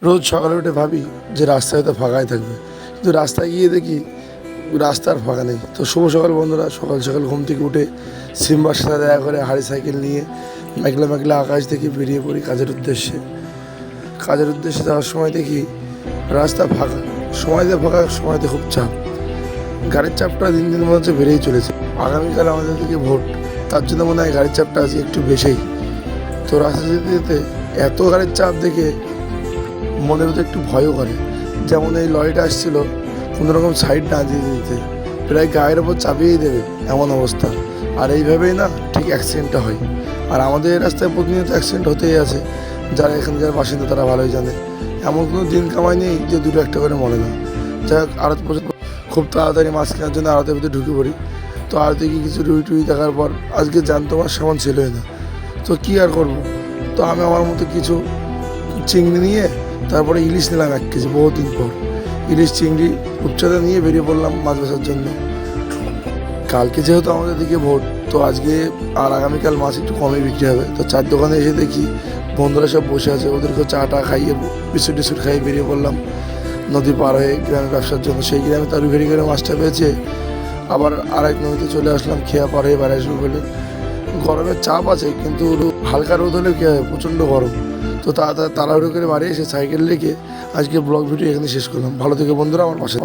রোজ সকালে উঠে ভাবি যে রাস্তায় হয়তো ফাঁকাই থাকবে, কিন্তু রাস্তায় গিয়ে দেখি রাস্তা আর ফাঁকা নেই। তো শুভ সকাল বন্ধুরা, সকাল সকাল ঘুম থেকে উঠে সিম্বার সাথে দেখা করে হাড়ি সাইকেল নিয়ে মেঘলা মেঘলা আকাশ থেকে বেরিয়ে পড়ি কাজের উদ্দেশ্যে যাওয়ার সময় দেখি রাস্তা ফাঁকা, সময়তে ফাঁকা, সময়তে খুব চাপ। গাড়ির চাপটা দিন দিন মনে হচ্ছে বেড়েই চলেছে। আগামীকাল আমাদের দিকে ভোট, তার জন্য মনে হয় গাড়ির চাপটা আজকে একটু বেশিই। তো রাস্তা যেতে যেতে এত গাড়ির চাপ দেখে মনের মধ্যে একটু ভয়ও করে। যেমন এই লরিটা আসছিল কোনোরকম সাইড না দিয়ে দিতে, প্রায় গায়ের ওপর চাপিয়েই দেবে এমন অবস্থা। আর এইভাবেই না ঠিক অ্যাক্সিডেন্টটা হয়। আর আমাদের এই রাস্তায় প্রতিনিয়ত অ্যাক্সিডেন্ট হতেই আছে, যারা এখানকার বাসিন্দা তারা ভালোই জানে। এমন কোনো দিন কামাই নেই যে দুটো একটা করে মরে না। যাই হোক, আড়ত পর্যন্ত খুব তাড়াতাড়ি মাছ কেনার জন্য আড়তের ভিতরে ঢুকে পড়ি। তো আড়তে গিয়ে কিছু রুই দেখার পর আজকে জানতো আমার সামান ছিলই না। তো কী আর করবো, তো আমি আমার মতো কিছু চিংড়ি নিয়ে তারপরে ইলিশ নিলাম 1 কেজি, বহুদিন পর ইলিশ চিংড়ি উচ্চতা নিয়ে বেরিয়ে পড়লাম মাছ বেচার জন্য। কালকে যেহেতু আমাদের দিকে ভোট, তো আজকে আর আগামীকাল মাছ একটু কমই বিক্রি হবে। তো চার দোকানে এসে দেখি বন্ধুরা সব বসে আছে, ওদেরকে চা টা খাইয়ে বিস্কুট টিস্কুট খাইয়ে বেরিয়ে পড়লাম নদী পার হয়ে গ্রামে ব্যবসার জন্য। সেই গ্রামে তারু ভেরি করে মাছটা পেয়েছে, আবার আরেক নদীতে চলে আসলাম খেয়া পার হয়ে বাড়ি আসবো বলে। গরমের চাপ আছে, কিন্তু হালকা রোদ হলে কী হয়, প্রচণ্ড গরম। তো তাড়াহুড়ো করে বাড়ি এসে সাইকেল রেখে আজকে ব্লগ ভিডিও এখানে শেষ করলাম। ভালো থেকে বন্ধুরা, আমার পাশে।